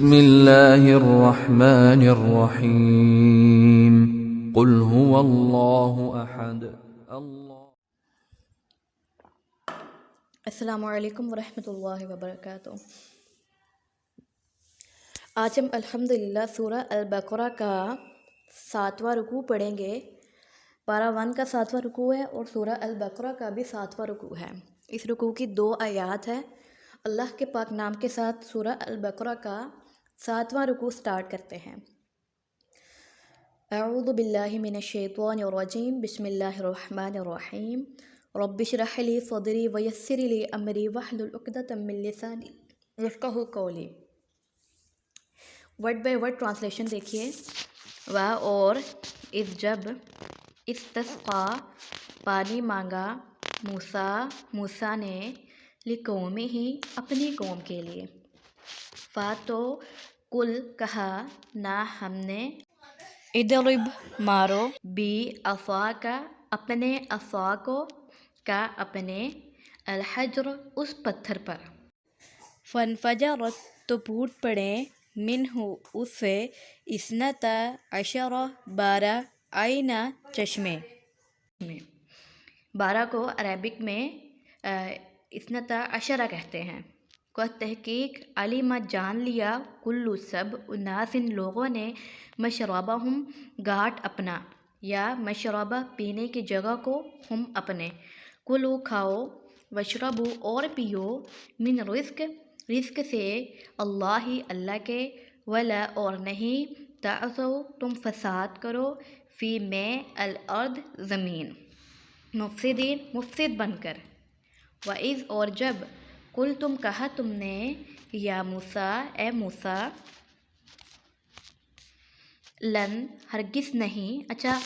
بسم اللہ الرحمن الرحیم قل هو اللہ احد اللہ. السلام علیکم ورحمۃ اللہ وبرکاتہ. آج ہم الحمدللہ سورہ البقرہ کا 7واں رکوع پڑھیں گے. پارہ 1 کا 7واں رکوع ہے اور سورہ البقرہ کا بھی 7واں رکوع ہے. اس رکوع کی 2 آیات ہے. اللہ کے پاک نام کے ساتھ سورہ البقرہ کا 7واں رکوع سٹارٹ کرتے ہیں. اعوذ باللہ من الشیطان الرجیم. بسم اللہ الرحمن الرحیم. رب اشرح لی صدری ویسر لی امری واحلل عقدۃ من لسانی یفقہوا قولی. ورڈ بائی ورڈ ٹرانسلیشن دیکھیے. اور اس جب استسقا پانی مانگا موسیٰ نے لقومہ ہی اپنی قوم کے لیے. تو کل کہا نہ ہم نے اضرب مارو بی عصاک اپنے عصا کو کا اپنے الحجر اس پتھر پر. فانفجرت تو پھوٹ پڑے منہ اس سے اثنتا عشر 12 عینا چشمے. 12 کو عربک میں اثنتا عشرہ کہتے ہیں. کو تحقیق علم جان لیا کلو سب اناسن لوگوں نے مشربہم گھاٹ اپنا یا مشربہ پینے کی جگہ کو ہم اپنے. کلو کھاؤ وشربو اور پیو من رزق سے اللہ کے ولا اور نہیں تعثو تم فساد کرو فی میں الارض زمین مفسدین مفسد بن کر. وَإِذْ اور جب کل تم کہا تم نے یا موسیٰ اے موسیٰ لن ہرگز نہیں. اچھا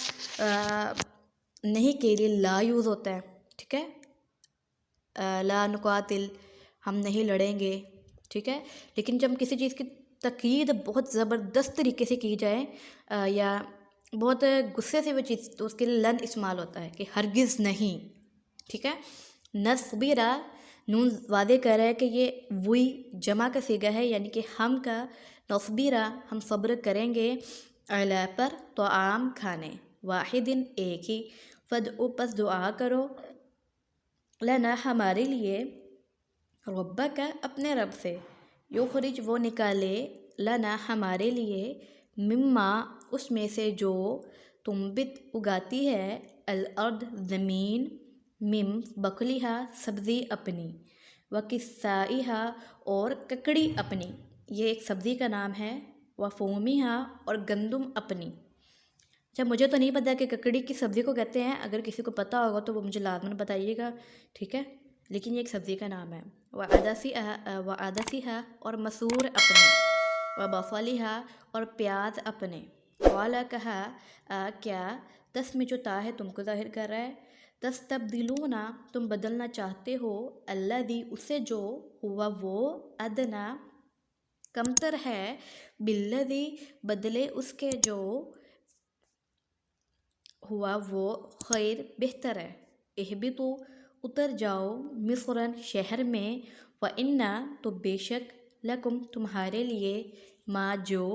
نہیں کے لیے لا یوز ہوتا ہے, ٹھیک ہے. لا نقاتل ہم نہیں لڑیں گے, ٹھیک ہے. لیکن جب کسی چیز کی تقید بہت زبردست طریقے سے کی جائے یا بہت غصے سے وہ چیز, تو اس کے لیے لن استعمال ہوتا ہے کہ ہرگز نہیں, ٹھیک ہے. نصبرا نون واضح کر رہا ہے کہ یہ وہی جمع کا صیغہ ہے, یعنی کہ ہم کا نصبرا ہم صبر کریں گے علی پر طعام کھانے واحدن ایک ہی فدعو پس دعا کرو لنا ہمارے لیے ربک اپنے رب سے یخرج وہ نکالے لنا ہمارے لیے مما اس میں سے جو تنبت اگاتی ہے الارض زمین مم بقلیہا سبزی اپنی وکسائیہا اور ککڑی اپنی, یہ ایک سبزی کا نام ہے. وفومیہا اور گندم اپنی. اچھا مجھے تو نہیں پتہ کہ ککڑی کی سبزی کو کہتے ہیں, اگر کسی کو پتہ ہوگا تو وہ مجھے لازماً بتائیے گا, ٹھیک ہے. لیکن یہ ایک سبزی کا نام ہے. وعدسیہا اور مسور اپنے وبصلیہا اور پیاز اپنے. والا کہا کیا تس میں جو تا ہے تم کو ظاہر کر رہا ہے. تستبدلون تم بدلنا چاہتے ہو الذی اسے جو ہوا وہ ادنا کمتر ہے بالذی بدلے اس کے جو ہوا وہ خیر بہتر ہے. اہبطوا اتر جاؤ مصرن شہر میں وَإِنَّا تو بے شک لکم تمہارے لیے ما جو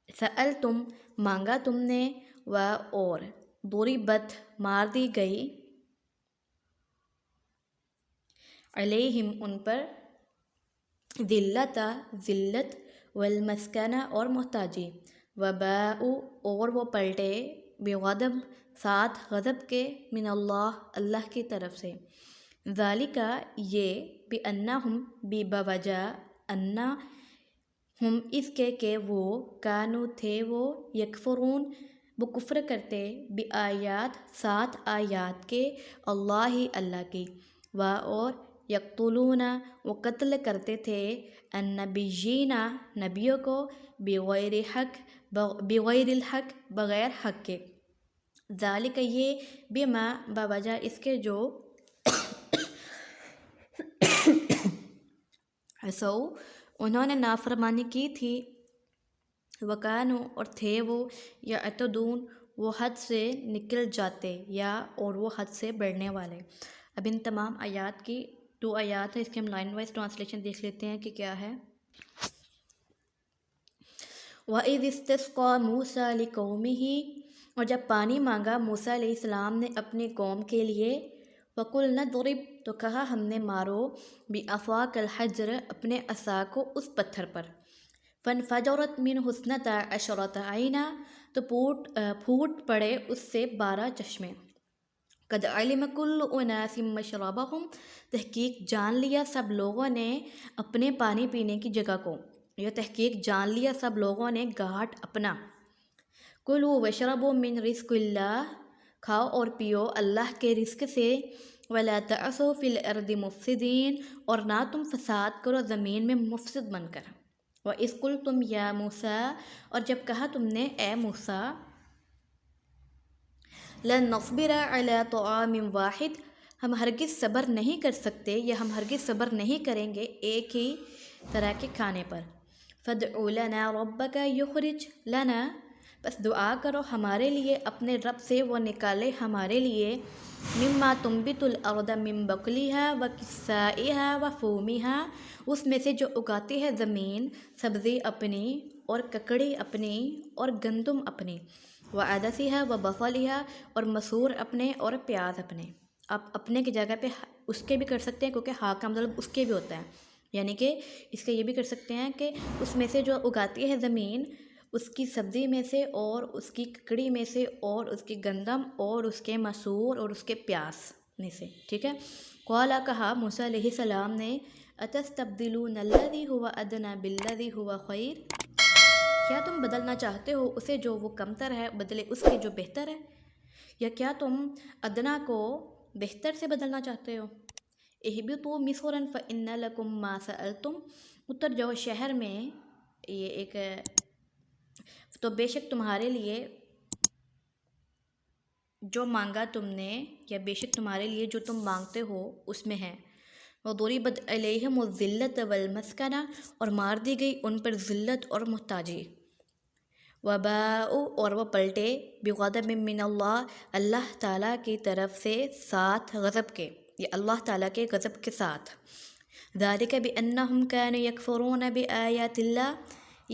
سألتم مانگا تم نے و اور ضربت مار دی گئی علیہم ان پر ذلت والمسکنہ اور محتاجی وباءوا اور وہ پلٹے بغضب ساتھ غضب کے من اللہ کی طرف سے. ذالک یہ بأنہم بوجہ انا ہم اس کے کہ وہ کانو تھے وہ یکفرون وہ کفر کرتے بآیات ساتھ آیات کے اللہ کی اور یقتلون وہ قتل کرتے تھے النبیین نبیوں کو بغیر الحق بغیر حق کے. ذالک یہ بما بوجہ اس کے جو عصوا انہوں نے نافرمانی کی تھی وکانوا اور تھے وہ یعتدون وہ حد سے نکل جاتے یا اور وہ حد سے بڑھنے والے. اب ان تمام آیات کی 2 آیات ہیں, اس کے ہم لائن وائز ٹرانسلیشن دیکھ لیتے ہیں کہ کیا ہے. وَإِذِ اسْتَسْقَىٰ مُوسَىٰ لِقَوْمِهِ، اور جب پانی مانگا موسیٰ علیہ السلام نے اپنی قوم کے لیے، فَقُلْنَا اضْرِبْ، تو کہا ہم نے مارو، بِعَصَاكَ الْحَجْرَ، اپنے عصا کو اس پتھر پر، فَانْفَجَرَتْ مِنْهُ اثْنَتَا عَشْرَةَ عَيْنًا، تو پھوٹ پڑے اس سے 12 چشمے، قَدْ عَلِمَ كُلُّ أُنَاسٍ مَشْرَبَهُمْ، تحقیق جان لیا سب لوگوں نے اپنے پانی پینے کی جگہ کو، یا تحقیق جان لیا سب لوگوں نے گھاٹ اپنا، کُلُوا وَاشْرَبُوا مِن رِزْقِ اللّہ، کھاؤ اور پیو اللہ کے رزق سے، وَلَا تَعْثَوْا فِي الْأَرْضِ مُفْسِدِينَ، اور نہ تم فساد کرو زمین میں مفسد بن کر، وَإِذْ قُلْتُمْ يَا مُوسَىٰ، اور جب کہا تم نے اے موسیٰ، لَن نَصْبِرَ عَلَىٰ طَعَامٍ وَاحِدٍ، ہم ہرگز صبر نہیں کر سکتے یا ہم ہرگز صبر نہیں کریں گے ایک ہی طرح کے کھانے پر، فَادْعُ لَنَا رَبَّكَ يُخْرِجْ لَنَا، بس دعا کرو ہمارے لیے اپنے رب سے وہ نکالے ہمارے لیے، مِمَّا تُنبِتُ الْأَرْضَ مِن بَقْلِهَا وَكِسَّائِهَا وَفُومِهَا، اس میں سے جو اگاتی ہے زمین، سبزی اپنی اور ککڑی اپنی اور گندم اپنی، وَعَدَسِهَا وَبَصَلِهَا، اور مسور اپنے اور پیاز اپنے، آپ اپنے کی جگہ پہ اس کے بھی کر سکتے ہیں کیونکہ ہا کا مطلب اس کے بھی ہوتا ہے، یعنی کہ اس کا یہ بھی کر سکتے ہیں کہ اس میں سے جو اگاتی ہے زمین، اس کی سبزی میں سے اور اس کی ککڑی میں سے اور اس کی گندم اور اس کے مسور اور اس کے پیاز میں سے، ٹھیک ہے۔ قال، کہا موسیٰ علیہ السلام نے، اتستبدلون الذی هو ادنی بالذی هو خیر، کیا تم بدلنا چاہتے ہو اسے جو وہ کمتر ہے بدلے اس کے جو بہتر ہے، یا کیا تم ادنا کو بہتر سے بدلنا چاہتے ہو؟ اہبطوا مصرا فإن لکم ما سألتم، اتر جاؤ شہر میں، یہ ایک تو بے شک تمہارے لیے جو مانگا تم نے، یا بے شک تمہارے لیے جو تم مانگتے ہو اس میں ہے، وَضُرِبَتْ عَلَيْهِمُ الذِّلَّةُ وَالْمَسْكَنَةُ، اور مار دی گئی ان پر ذلت اور محتاجی، وَبَاءُوا، اور وہ پلٹے، بِغَضَبٍ مِّنَ اللّہ، اللہ تعالیٰ کی طرف سے ساتھ غضب کے، یا اللہ تعالیٰ کے غضب کے ساتھ، ذَلِكَ بِأَنَّهُمْ كَانُوا يَكْفُرُونَ بِآيَاتِ اللّہ،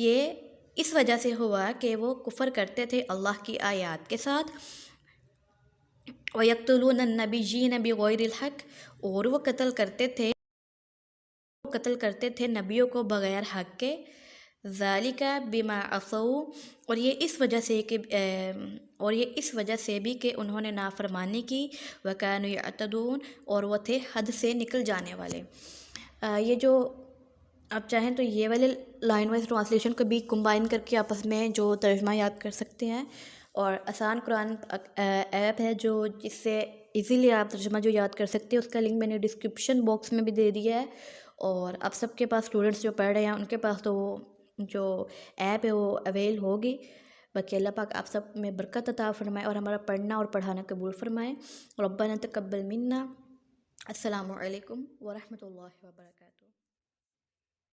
یہ اس وجہ سے ہوا کہ وہ کفر کرتے تھے اللہ کی آیات کے ساتھ، وَيَقْتُلُونَ النَّبِيِّينَ بِغَيْرِ الْحَقِّ، اور وہ قتل کرتے تھے نبیوں کو بغیر حق کے، ذَلِكَ بِمَا عَصَوْا، اور یہ اس وجہ سے بھی کہ انہوں نے نافرمانی کی، وَكَانُوا يَعْتَدُونَ، اور وہ تھے حد سے نکل جانے والے۔ یہ جو آپ چاہیں تو یہ والے لائن وائز ٹرانسلیشن کو بھی کمبائن کر کے آپس میں جو ترجمہ یاد کر سکتے ہیں، اور آسان قرآن ایپ ہے جس سے ایزیلی آپ ترجمہ جو یاد کر سکتے ہیں، اس کا لنک میں نے ڈسکرپشن باکس میں بھی دے دیا ہے، اور آپ سب کے پاس اسٹوڈنٹس جو پڑھ رہے ہیں ان کے پاس تو وہ جو ایپ ہے وہ اویل ہوگی۔ باقی اللہ پاک آپ سب میں برکت عطا فرمائے اور ہمارا پڑھنا اور پڑھانا قبول فرمائے۔ ربنا تقبل منا۔ السلام علیکم ورحمۃ اللہ وبرکاتہ۔